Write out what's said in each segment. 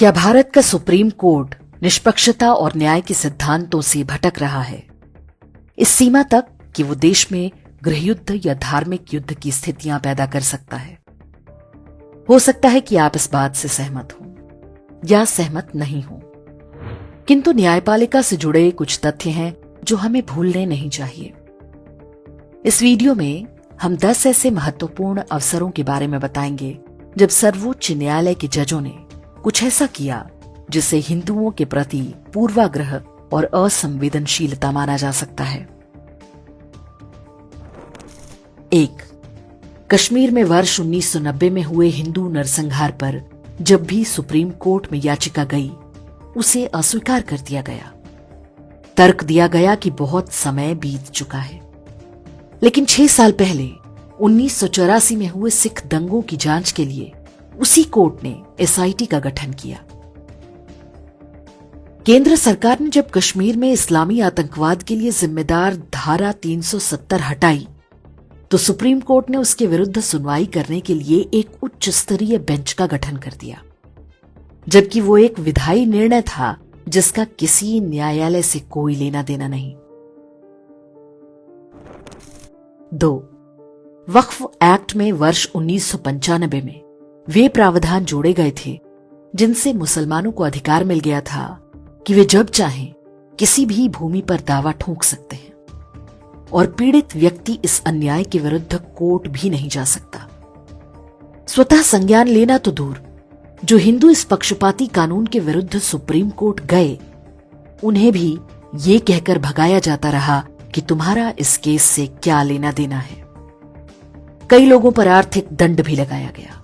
क्या भारत का supreme court निष्पक्षता और न्याय के सिद्धांतों से भटक रहा है, इस सीमा तक कि वो देश में गृहयुद्ध या धार्मिक युद्ध की स्थितियां पैदा कर सकता है? हो सकता है कि आप इस बात से सहमत हो या सहमत नहीं हो, किंतु न्यायपालिका से जुड़े कुछ तथ्य हैं जो हमें भूलने नहीं चाहिए। इस वीडियो में हम 10 ऐसे महत्वपूर्ण अवसरों के बारे में बताएंगे जब सर्वोच्च न्यायालय के जजों ने कुछ ऐसा किया जिसे हिंदुओं के प्रति पूर्वाग्रह और असंवेदनशीलता माना जा सकता है। 1. कश्मीर में वर्ष 1990 में हुए हिंदू नरसंहार पर जब भी सुप्रीम कोर्ट में याचिका गई, उसे अस्वीकार कर दिया गया। तर्क दिया गया कि बहुत समय बीत चुका है। लेकिन 6 साल पहले 1984 में हुए सिख दंगों की जांच के लिए उसी कोर्ट ने एसआईटी का गठन किया। केंद्र सरकार ने जब कश्मीर में इस्लामी आतंकवाद के लिए जिम्मेदार धारा 370 हटाई, तो सुप्रीम कोर्ट ने उसके विरुद्ध सुनवाई करने के लिए एक उच्च स्तरीय बेंच का गठन कर दिया, जबकि वो एक विधायी निर्णय था जिसका किसी न्यायालय से कोई लेना देना नहीं। 2. वक्फ एक्ट में वर्ष 1995 में वे प्रावधान जोड़े गए थे जिनसे मुसलमानों को अधिकार मिल गया था कि वे जब चाहें किसी भी भूमि पर दावा ठोक सकते हैं और पीड़ित व्यक्ति इस अन्याय के विरुद्ध कोर्ट भी नहीं जा सकता। स्वतः संज्ञान लेना तो दूर, जो हिंदू इस पक्षपाती कानून के विरुद्ध सुप्रीम कोर्ट गए, उन्हें भी ये कहकर भगाया जाता रहा कि तुम्हारा इस केस से क्या लेना देना है। कई लोगों पर आर्थिक दंड भी लगाया गया।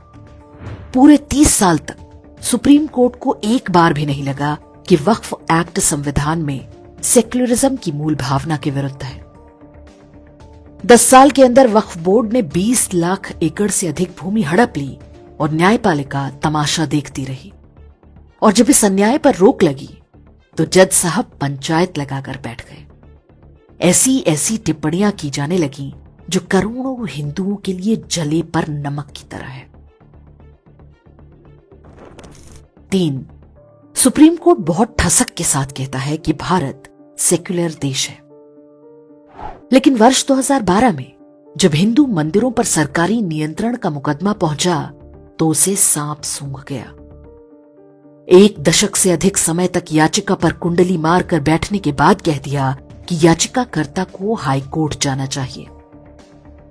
पूरे 30 साल तक सुप्रीम कोर्ट को एक बार भी नहीं लगा कि वक्फ एक्ट संविधान में सेक्युलरिज्म की मूल भावना के विरुद्ध है। 10 साल के अंदर वक्फ बोर्ड ने 20 लाख एकड़ से अधिक भूमि हड़प ली और न्यायपालिका तमाशा देखती रही। और जब इस अन्याय पर रोक लगी तो जज साहब पंचायत लगाकर बैठ गए। ऐसी ऐसी टिप्पणियां की जाने लगी जो करोड़ों हिंदुओं के लिए जले पर नमक की तरह है। 3. सुप्रीम कोर्ट बहुत ठसक के साथ कहता है कि भारत सेक्युलर देश है, लेकिन वर्ष 2012 में जब हिंदू मंदिरों पर सरकारी नियंत्रण का मुकदमा पहुंचा तो उसे सांप सूंघ गया। 1 दशक से अधिक समय तक याचिका पर कुंडली मारकर बैठने के बाद कह दिया कि याचिकाकर्ता को हाई कोर्ट जाना चाहिए,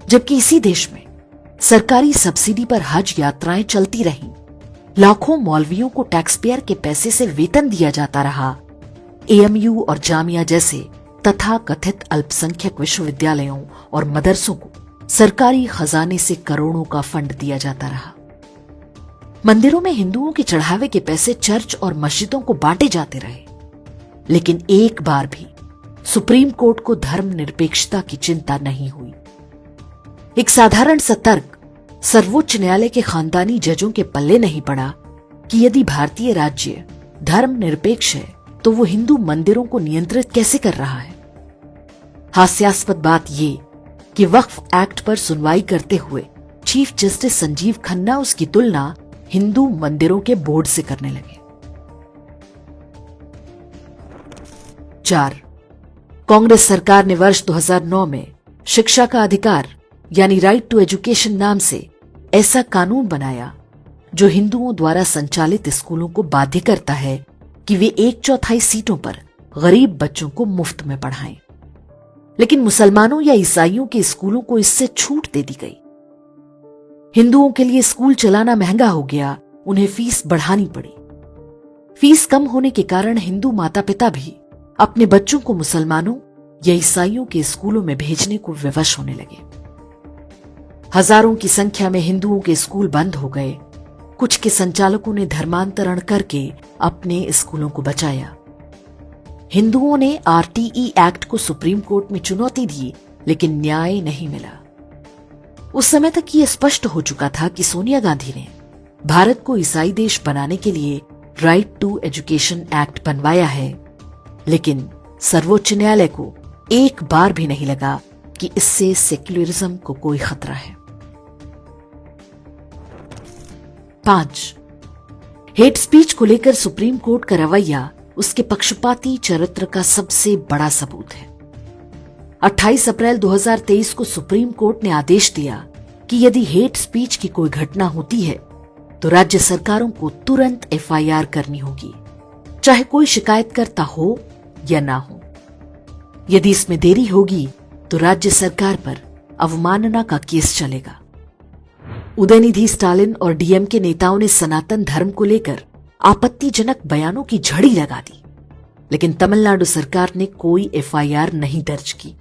जबकि इसी देश में सरकारी सब्सिडी पर हज यात्राएं चलती रहीं, लाखों मौलवियों को टैक्स पेयर के पैसे से वेतन दिया जाता रहा, एएमयू और जामिया जैसे तथा कथित अल्पसंख्यक विश्वविद्यालयों और मदरसों को सरकारी खजाने से करोड़ों का फंड दिया जाता रहा, मंदिरों में हिंदुओं के चढ़ावे के पैसे चर्च और मस्जिदों को बांटे जाते रहे, लेकिन एक बार भी सुप्रीम कोर्ट को धर्मनिरपेक्षता की चिंता नहीं हुई। एक साधारण सा तर्क सर्वोच्च न्यायालय के खानदानी जजों के पल्ले नहीं पड़ा कि यदि भारतीय राज्य धर्मनिरपेक्ष है तो वो हिंदू मंदिरों को नियंत्रित कैसे कर रहा है। हास्यास्पद बात ये कि वक्फ एक्ट पर सुनवाई करते हुए चीफ जस्टिस संजीव खन्ना उसकी तुलना हिंदू मंदिरों के बोर्ड से करने लगे। 4. कांग्रेस सरकार ने वर्ष 2009 में शिक्षा का अधिकार यानी राइट टू एजुकेशन नाम से ऐसा कानून बनाया जो हिंदुओं द्वारा संचालित स्कूलों को बाध्य करता है कि वे 1/4 सीटों पर गरीब बच्चों को मुफ्त में पढ़ाएं। लेकिन मुसलमानों या ईसाइयों के स्कूलों को इससे छूट दे दी गई। हिंदुओं के लिए स्कूल चलाना महंगा हो गया, उन्हें फीस बढ़ानी पड़ी। फीस कम होने के कारण हिंदू माता पिता भी अपने बच्चों को मुसलमानों या ईसाइयों के स्कूलों में भेजने को विवश होने लगे। हजारों की संख्या में हिंदुओं के स्कूल बंद हो गए। कुछ के संचालकों ने धर्मांतरण करके अपने स्कूलों को बचाया। हिंदुओं ने आरटीई एक्ट को सुप्रीम कोर्ट में चुनौती दी, लेकिन न्याय नहीं मिला। उस समय तक ये स्पष्ट हो चुका था कि सोनिया गांधी ने भारत को ईसाई देश बनाने के लिए राइट टू एजुकेशन एक्ट बनवाया है, लेकिन सर्वोच्च न्यायालय को एक बार भी नहीं लगा कि इससे सेक्युलरिज्म को कोई खतरा है। 5. हेट स्पीच को लेकर सुप्रीम कोर्ट का रवैया उसके पक्षपाती चरित्र का सबसे बड़ा सबूत है। 28 अप्रैल 2023 को सुप्रीम कोर्ट ने आदेश दिया कि यदि हेट स्पीच की कोई घटना होती है तो राज्य सरकारों को तुरंत एफआईआर करनी होगी, चाहे कोई शिकायतकर्ता हो या ना हो। यदि इसमें देरी होगी तो राज्य सरकार पर अवमानना का केस चलेगा। उदयनिधि स्टालिन और डीएमके नेताओं ने सनातन धर्म को लेकर आपत्तिजनक बयानों की झड़ी लगा दी, लेकिन तमिलनाडु सरकार ने कोई एफआईआर नहीं दर्ज की।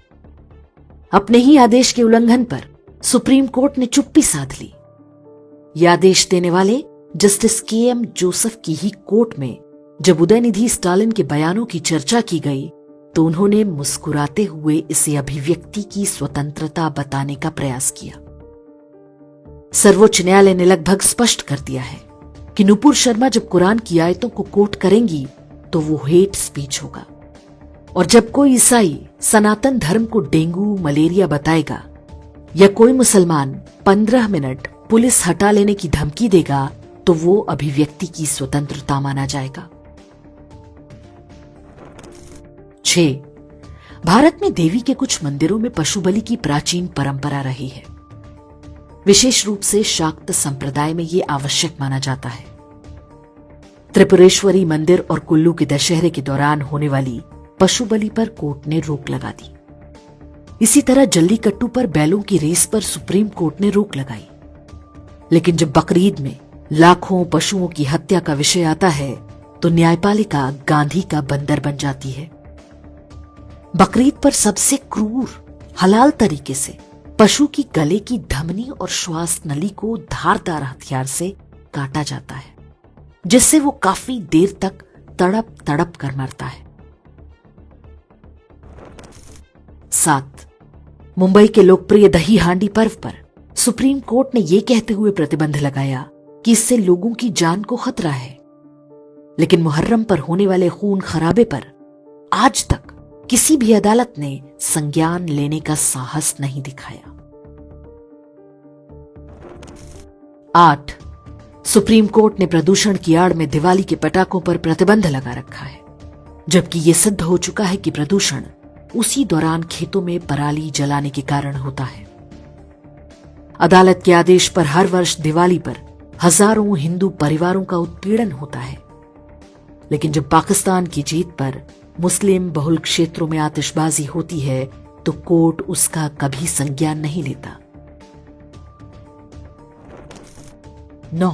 अपने ही आदेश के उल्लंघन पर सुप्रीम कोर्ट ने चुप्पी साध ली। यह आदेश देने वाले जस्टिस केएम जोसेफ की ही कोर्ट में जब उदयनिधि स्टालिन के बयानों की चर्चा की गई तो उन्होंने मुस्कुराते हुए इसे अभिव्यक्ति की स्वतंत्रता बताने का प्रयास किया। सर्वोच्च न्यायालय ने लगभग स्पष्ट कर दिया है कि नुपुर शर्मा जब कुरान की आयतों को कोट करेंगी तो वो हेट स्पीच होगा, और जब कोई ईसाई सनातन धर्म को डेंगू मलेरिया बताएगा या कोई मुसलमान 15 मिनट पुलिस हटा लेने की धमकी देगा तो वो अभिव्यक्ति की स्वतंत्रता माना जाएगा। 6. भारत में देवी के कुछ मंदिरों में पशु बलि की प्राचीन परंपरा रही है। विशेष रूप से शाक्त संप्रदाय में यह आवश्यक माना जाता है। त्रिपुरेश्वरी मंदिर और कुल्लू के दशहरे के दौरान होने वाली पशु बलि पर कोर्ट ने रोक लगा दी। इसी तरह जल्लीकट्टू पर बैलों की रेस पर सुप्रीम कोर्ट ने रोक लगाई। लेकिन जब बकरीद में लाखों पशुओं की हत्या का विषय आता है तो न्यायपालिका गांधी का बंदर बन जाती है। बकरीद पर सबसे क्रूर हलाल तरीके से पशु की गले की धमनी और श्वास नली को धारदार हथियार से काटा जाता है, जिससे वो काफी देर तक तड़प तड़प कर मरता है। 7. मुंबई के लोकप्रिय दही हांडी पर्व पर सुप्रीम कोर्ट ने यह कहते हुए प्रतिबंध लगाया कि इससे लोगों की जान को खतरा है, लेकिन मुहर्रम पर होने वाले खून खराबे पर आज तक किसी भी अदालत ने संज्ञान लेने का साहस नहीं दिखाया। 8. सुप्रीम कोर्ट ने प्रदूषण की आड़ में दिवाली के पटाखों पर प्रतिबंध लगा रखा है, जबकि यह सिद्ध हो चुका है कि प्रदूषण उसी दौरान खेतों में पराली जलाने के कारण होता है। अदालत के आदेश पर हर वर्ष दिवाली पर हजारों हिंदू परिवारों का उत्पीड़न होता है, लेकिन जब पाकिस्तान की जीत पर मुस्लिम बहुल क्षेत्रों में आतिशबाजी होती है तो कोर्ट उसका कभी संज्ञान नहीं लेता। 9.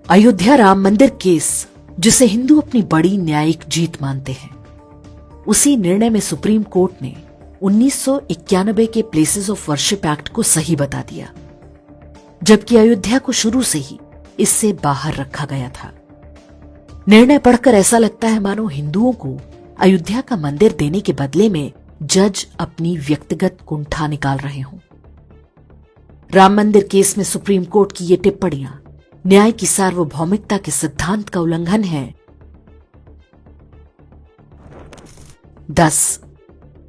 अयोध्या राम मंदिर केस, जिसे हिंदू अपनी बड़ी न्यायिक जीत मानते हैं, उसी निर्णय में सुप्रीम कोर्ट ने 1991 के प्लेसेस ऑफ वर्शिप एक्ट को सही बता दिया, जबकि अयोध्या को शुरू से ही इससे बाहर रखा गया था। निर्णय पढ़कर ऐसा लगता है मानो हिंदुओं को अयोध्या का मंदिर देने के बदले में जज अपनी व्यक्तिगत कुंठा निकाल रहे हों। राम मंदिर केस में सुप्रीम कोर्ट की ये टिप्पणियां न्याय की सार्वभौमिकता के सिद्धांत का उल्लंघन है। 10.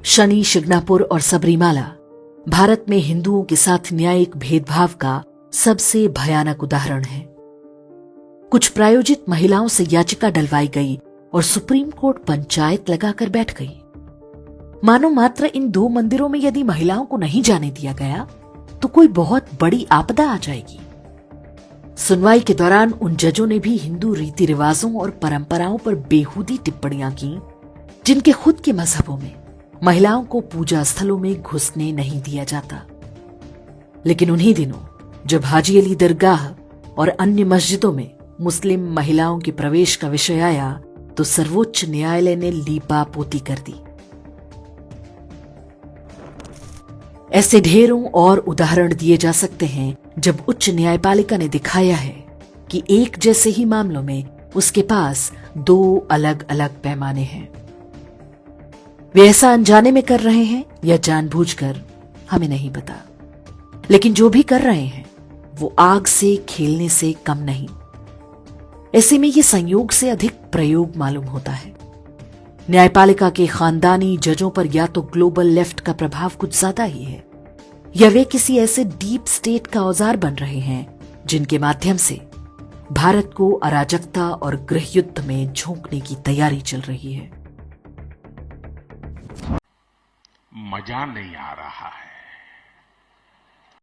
शनि शिग्नापुर और सबरीमाला भारत में हिंदुओं के साथ न्यायिक भेदभाव का सबसे भयानक उदाहरण है। कुछ प्रायोजित महिलाओं से याचिका डलवाई गई और सुप्रीम कोर्ट पंचायत लगाकर बैठ गई। मानो मात्र इन 2 मंदिरों में यदि महिलाओं को नहीं जाने दिया गया तो कोई बहुत बड़ी आपदा आ जाएगी। सुनवाई के दौरान उन जजों ने भी हिंदू रीति रिवाजों और परंपराओं पर बेहूदी टिप्पणियां की, जिनके खुद के मजहबों में महिलाओं को पूजा स्थलों में घुसने नहीं दिया जाता। लेकिन उन्हीं दिनों जब हाजी अली दरगाह और अन्य मस्जिदों में मुस्लिम महिलाओं के प्रवेश का विषय आया तो सर्वोच्च न्यायालय ने लीपा पोती कर दी। ऐसे ढेरों और उदाहरण दिए जा सकते हैं जब उच्च न्यायपालिका ने दिखाया है कि एक जैसे ही मामलों में उसके पास 2 अलग अलग पैमाने हैं। वे ऐसा अनजाने में कर रहे हैं या जानबूझकर, हमें नहीं पता, लेकिन जो भी कर रहे हैं वो आग से खेलने से कम नहीं। ऐसे में ये संयोग से अधिक प्रयोग मालूम होता है। न्यायपालिका के खानदानी जजों पर या तो ग्लोबल लेफ्ट का प्रभाव कुछ ज्यादा ही है, या वे किसी ऐसे डीप स्टेट का औजार बन रहे हैं जिनके माध्यम से भारत को अराजकता और गृह युद्ध में झोंकने की तैयारी चल रही है। मजा नहीं आ रहा है।